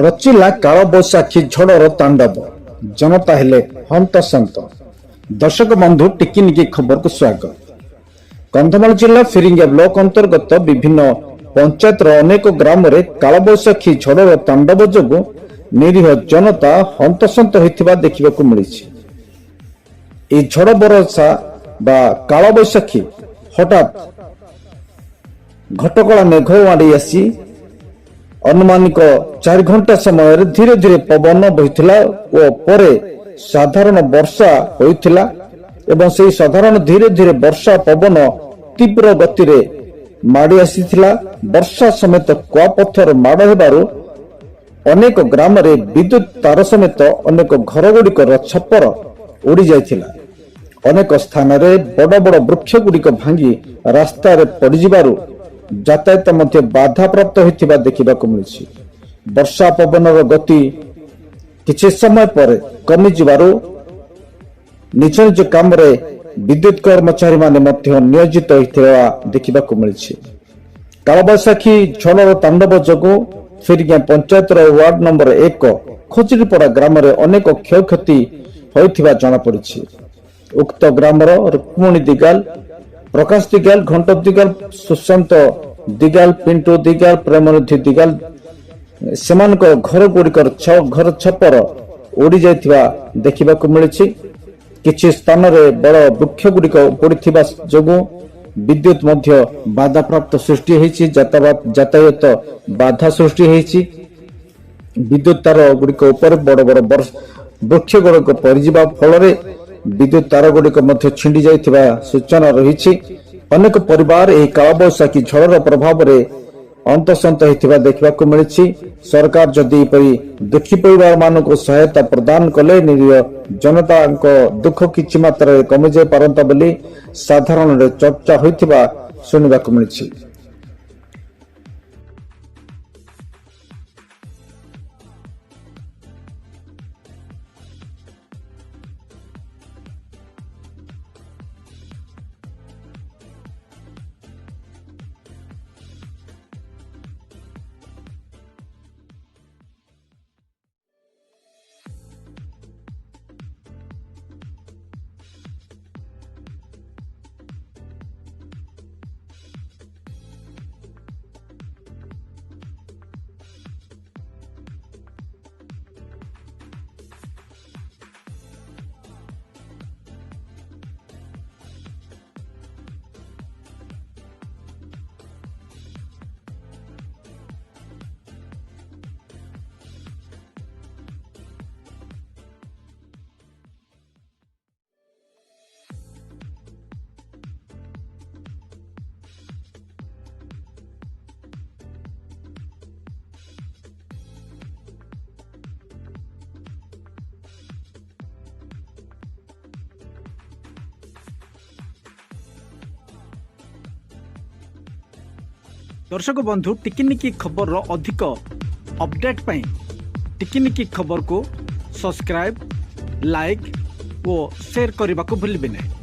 ରଚିଲା କାଳବୈଶାଖୀ ଝଡ଼ର ତାଣ୍ଡବ, ଜନତା ହେଲେ ହନ୍ତସନ୍ତ। ଦର୍ଶକ ବନ୍ଧୁ ଟିକିନିକି ଖବରକୁ ସ୍ୱାଗତ। କନ୍ଧମାଳ ଜିଲ୍ଲା ଫିରିଙ୍ଗିଆ ବ୍ଲକ ଅନ୍ତର୍ଗତ ବିଭିନ୍ନ ପଞ୍ଚାୟତର ଅନେକ ଗ୍ରାମରେ କାଳବୈଶାଖୀ ଝଡ଼ର ତାଣ୍ଡବ ଯୋଗୁଁ ନିରୀହ ଜନତା ହନ୍ତସନ୍ତ ହୋଇଥିବା ଦେଖିବାକୁ ମିଳିଛି। ଏହି ଝଡ଼ ବରଷା ବା କାଳବୈଶାଖୀ ହଠାତ୍ ଘଟକଳା ମେଘ ମାଡ଼ି ଆସି ଅନୁମାନିକ 4 ଘଣ୍ଟା ସମୟରେ ଧୀରେ ଧୀରେ ପବନ ବହିଥିଲା ଓ ପରେ ସାଧାରଣ ବର୍ଷା ହୋଇଥିଲା ଏବଂ ସେହି ସାଧାରଣ ଧୀରେ ଧୀରେ ବର୍ଷା ପବନ ତୀବ୍ର ଗତିରେ ମାଡ଼ି ଆସିଥିଲା। ବର୍ଷା ସମେତ କୁଆପଥର ମାଡ଼ ହେବାରୁ ଅନେକ ଗ୍ରାମରେ ବିଦ୍ୟୁତ ତାର ସମେତ ଅନେକ ଘର ଗୁଡ଼ିକର ଛପର ଉଡ଼ି ଯାଇଥିଲା। ଅନେକ ସ୍ଥାନରେ ବଡ଼ ବଡ଼ ବୃକ୍ଷ ଗୁଡ଼ିକ ଭାଙ୍ଗି ରାସ୍ତାରେ ପଡ଼ିଯିବାରୁ ଯାତାୟାତ ମଧ୍ୟ ବାଧାପ୍ରାପ୍ତ ହୋଇଥିବା ଦେଖିବାକୁ ମିଳିଛି। ବର୍ଷା ପବନର ଗତି କିଛି ସମୟ ପରେ କମିଯିବାରୁ ନିଜ ନିଜ କାମରେ ବିଦ୍ୟୁତ କର୍ମଚାରୀମାନେ ମଧ୍ୟ ନିୟୋଜିତ ହୋଇଥିବା ଦେଖିବାକୁ ମିଳିଛି। କାଳବୈଶାଖୀ ଝଡ଼ର ତାଣ୍ଡବ ଯୋଗୁଁ ଫିରିଙ୍ଗିଆ ପଞ୍ଚାୟତର ୱାର୍ଡ ନମ୍ବର 1 ଖଜୁରୀପଡ଼ା ଗ୍ରାମରେ ଅନେକ କ୍ଷୟକ୍ଷତି ହୋଇଥିବା ଜଣାପଡ଼ିଛି। ଉକ୍ତ ଗ୍ରାମର ରୁକ୍ମଣୀ ଦିଗାଲ, ପ୍ରକାଶ ଦିଗାଲ, ଘଣ୍ଟ ଦିଗାଲ, ସୁଶାନ୍ତ ଦିଗାଲ, ପିଣ୍ଟୁ ଦିଗାଲ, ପ୍ରେମନିଧି ଦିଗାଲ ସେମାନଙ୍କ ଘର ଗୁଡ଼ିକର ଘର ଛପର ଉଡ଼ି ଯାଇଥିବା ଦେଖିବାକୁ ମିଳିଛି। କିଛି ସ୍ଥାନରେ ବଡ଼ ବୃକ୍ଷ ଗୁଡ଼ିକ ପଡ଼ିଥିବା ଯୋଗୁଁ ବିଦ୍ୟୁତ ମଧ୍ୟ ବାଧାପ୍ରାପ୍ତ ସୃଷ୍ଟି ହୋଇଛି, ଯାତାୟାତ ବାଧା ସୃଷ୍ଟି ହୋଇଛି। ବିଦ୍ୟୁତ ତାର ଗୁଡ଼ିକ ଉପରେ ବଡ଼ ବଡ଼ ବୃକ୍ଷ ଗୁଡ଼ିକ ପଡ଼ିଯିବା ଫଳରେ ବିଦ୍ୟୁତ ତାର ଗୁଡ଼ିକ ମଧ୍ୟ ଛିଣ୍ଡି ଯାଇଥିବା ସୂଚନା ରହିଛି। ଅନେକ ପରିବାର ଏହି କାଳବୈଶାଖୀ ଝଡ଼ର ପ୍ରଭାବରେ ହନ୍ତସନ୍ତ ହୋଇଥିବା ଦେଖିବାକୁ ମିଳିଛି। ସରକାର ଯଦି ଏପରି ଦୁଃଖୀ ପରିବାର ମାନଙ୍କୁ ସହାୟତା ପ୍ରଦାନ କଲେ ନିରୀହ ଜନତାଙ୍କ ଦୁଃଖ କିଛି ମାତ୍ରାରେ କମିଯାଇ ପାରନ୍ତା ବୋଲି ସାଧାରଣରେ ଚର୍ଚ୍ଚା ହୋଇଥିବା ଶୁଣିବାକୁ ମିଳିଛି। दर्शक बंधु टिकिनिकी खबर अधिक अपडेट पाई टिकिनिकी खबर को सब्सक्राइब, लाइक और शेयर करने को भूलिए नहीं।